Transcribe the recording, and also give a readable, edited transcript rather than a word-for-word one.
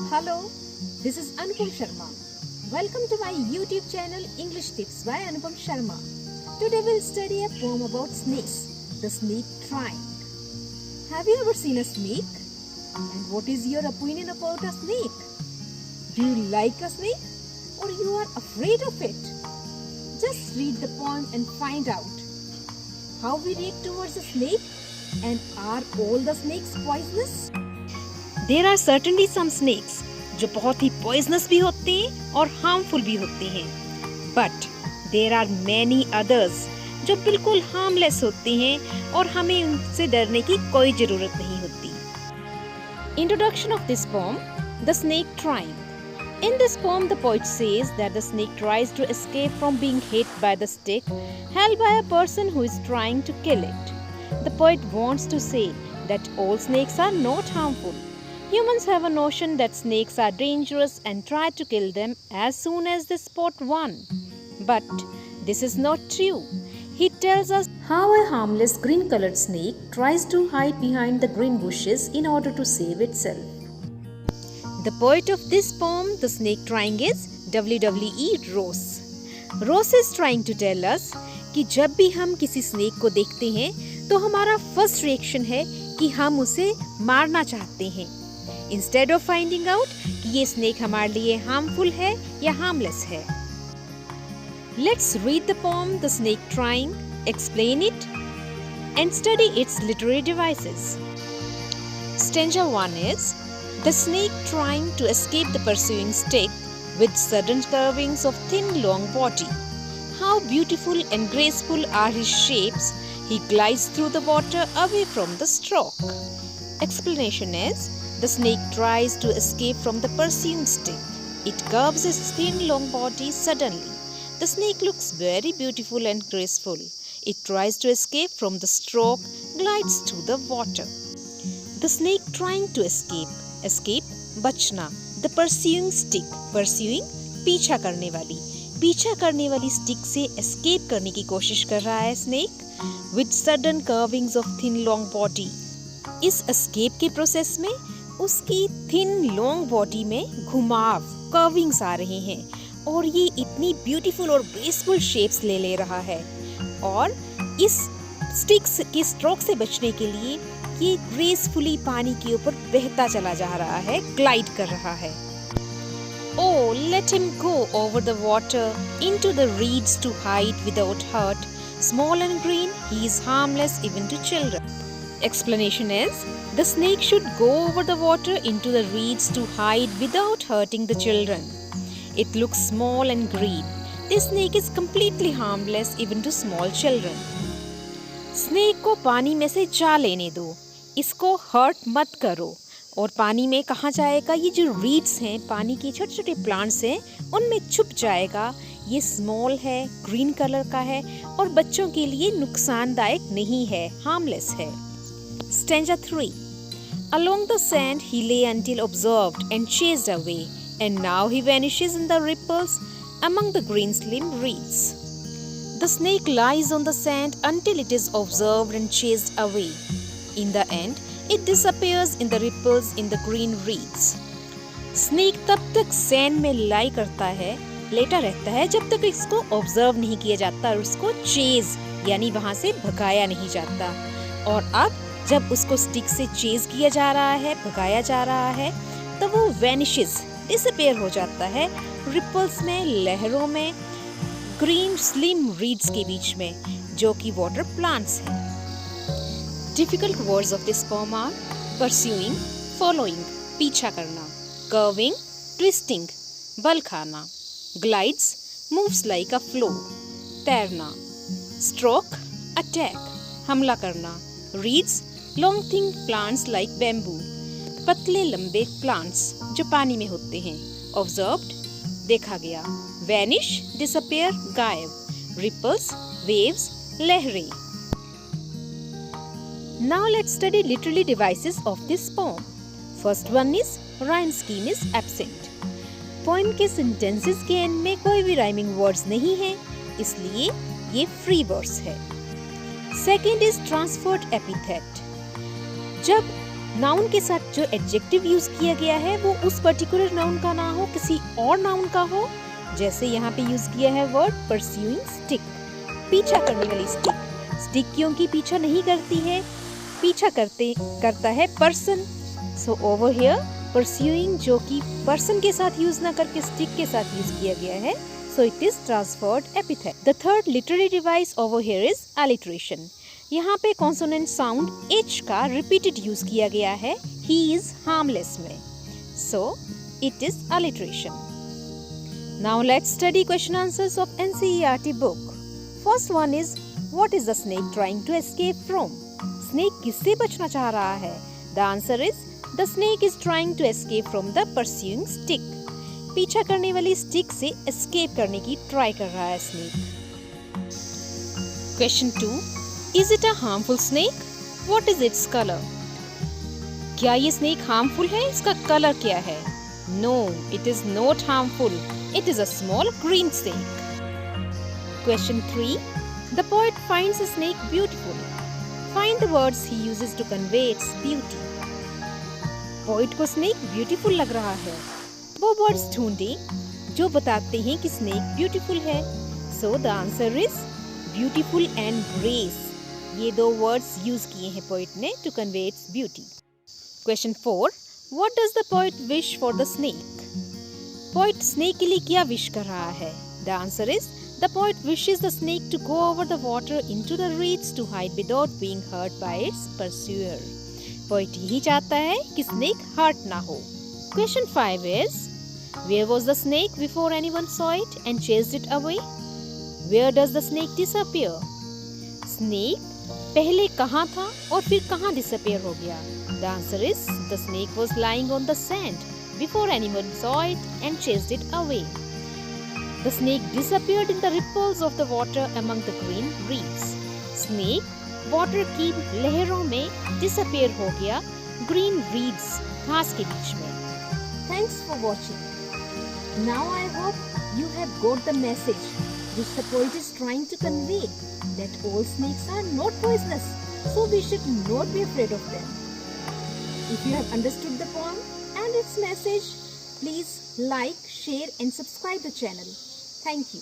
Hello, this is Anupam Sharma. Welcome to my YouTube channel English Tips by Anupam Sharma. Today we'll study a poem about snakes, the snake trying. Have you ever seen a snake? And what is your opinion about a snake? Do you like a snake or you are afraid of it? Just read the poem and find out how we react towards a snake, and are all the snakes poisonous? There are certainly some snakes जो बहुत ही poisonous भी होते हैं और harmful भी होते हैं, but there are many others जो बिल्कुल harmless होते हैं और हमें उनसे डरने की कोई जरूरत नहीं होती. Introduction of this poem, The Snake Trying. In this poem, the poet says that the snake tries to escape from being hit by the stick held by a person who is trying to kill it. The poet wants to say that all snakes are not harmful. Humans have a notion that snakes are dangerous and try to kill them as soon as they spot one. But this is not true. He tells us how a harmless green-colored snake tries to hide behind the green bushes in order to save itself. The poet of this poem, The Snake Trying, is WWE Ross. Ross is trying to tell us कि जब भी हम किसी snake को देखते हैं तो हमारा फर्स्ट रिएक्शन है कि हम उसे मारना चाहते हैं, इंस्टेड ऑफ फाइंडिंग आउट कि ये स्नेक हमारे लिए हार्मफुल है या हार्मलेस है. Let's read the poem the snake trying, explain it and study it's literary devices. Stanza 1 is the snake trying to escape the pursuing stick with sudden curvings of thin long body. How beautiful and graceful are his shapes. He glides through the water away from the stroke. Explanation is the snake tries to escape from the pursuing stick. It curves its thin long body suddenly. The snake looks very beautiful and graceful. It tries to escape from the stroke, glides through the water. The snake trying to escape. Escape, बचना. The pursuing stick. Pursuing, पीछा करने वाली. पीछा करने वाली stick से escape करने की कोशिश कर रहा है snake. With sudden curvings of thin long body. इस एस्केप के प्रोसेस में उसकी थिन लॉन्ग बॉडी में घुमाव, कर्विंग्स आ रहे हैं और ये इतनी ब्यूटीफुल और ग्रेसफुल शेप्स ले रहा है. और इस स्टिक्स के स्ट्रोक से बचने के लिए ये ग्रेसफुली पानी के ऊपर बहता चला जा रहा है, ग्लाइड कर रहा है. Oh, let him go over the water into the reeds to hide without hurt. Small and green, he is harmless even to children. Explanation is the snake should go over the water into the reeds to hide without hurting the children. It looks small and green. This snake is completely harmless even to small children. Snake को पानी में से जा लेने दो, इसको hurt मत करो. और पानी में कहाँ जाएगा? ये जो रीड्स हैं, पानी के छोटे छोटे प्लांट्स हैं, उनमें छुप जाएगा. ये स्मॉल है, ग्रीन कलर का है और बच्चों के लिए नुकसानदायक नहीं है, हार्मलेस है. Stanza 3. Along the sand he lay until observed and chased away, and now he vanishes in the ripples among the green slim reeds. The snake lies on the sand until it is observed and chased away. In the end, it disappears in the ripples in the green reeds. Snake तब तक sand में लाई करता है, लेटा रहता है जब तक इसको ऑब्जर्व नहीं किया जाता और उसको चेज यानी वहां से भगाया नहीं जाता. और अब जब उसको स्टिक से चेज किया जा रहा है, भगाया जा रहा है, तो वो वैनिशेस, डिसअपीयर हो जाता है रिपल्स में, लहरों में, ग्रीन स्लिम रीड्स के बीच में, जो कि वाटर प्लांट्स हैं. Difficult words of this poem are pursuing, following, पीछा करना, curving, twisting, बल खाना, glides, moves like a flow, तैरना, stroke, attack, हमला करना, reeds, long thin plants like bamboo, पतले लंबे plants जो पानी में होते हैं, observed, देखा गया, vanish, disappear, गायब, ripples, waves, लहरें. Now let's study literary devices of this poem. First one is rhyme scheme is absent. Poem के sentences के end में कोई भी rhyming words नहीं है, इसलिए ये free verse है. Second is transferred epithet. जब नाउन के साथ जो एडजेक्टिव यूज किया गया है वो उस पर्टिकुलर नाउन का ना हो, किसी और नाउन का हो। जैसे यहाँ पे यूज किया है वर्ड परस्यूइंग स्टिक, पीछा करने वाली स्टिक। स्टिक क्योंकि पीछा नहीं करती है, पीछा करता है person. So over here pursuing जो कि पर्सन के साथ यूज ना करके स्टिक के साथ यूज किया गया है, so it is transferred epithet. The third literary device over here is alliteration. यहाँ पे कॉन्सोनेंट साउंड H का रिपीटेड यूज किया गया है he is harmless में, so it is alliteration. Now let's study question answers of NCERT book. First one is what is the snake trying to escape from? Snake किससे बचना चाह रहा है? The answer is the snake is trying to escape from the pursuing stick. पीछा करने वाली stick से escape करने की ट्राई कर रहा है snake. Question 2. Is it a harmful snake? What is its color? क्या ये स्नेक हार्मफुल है? इसका कलर क्या है? No, it is not harmful. It is a small green snake. Question 3. The poet finds a snake beautiful. Find the words he uses to convey its beauty. Poet को snake beautiful लग रहा है, वो words ढूंढे जो बताते हैं कि स्नेक ब्यूटीफुल है। So the answer is beautiful and grace. ये दो वर्ड्स यूज किए हैं पोइट ने to convey its beauty. Question 4. What does the poet wish for the snake? Poet snake के लिए क्या विश कर रहा है? The answer is the poet wishes the snake to go over the water into the reeds to hide without being hurt by its pursuer. Poet यही चाहता है कि स्नेक हर्ट ना हो। Question 5 is, where was the snake before anyone saw it and chased it away? Where does the snake disappear? Snake पहले कहाँ था और फिर कहाँ disappear हो गया? The answer is, the snake was lying on the sand before anyone saw it and chased it away. The snake disappeared in the ripples of the water among the green reeds. Snake water की लहरों में disappear हो गया green reeds घास के बीच में। Thanks for watching. Now I hope you have got the message which the poet is trying to convey, that all snakes are not poisonous, so we should not be afraid of them. If you have understood the poem and its message, please like, share and subscribe the channel. Thank you.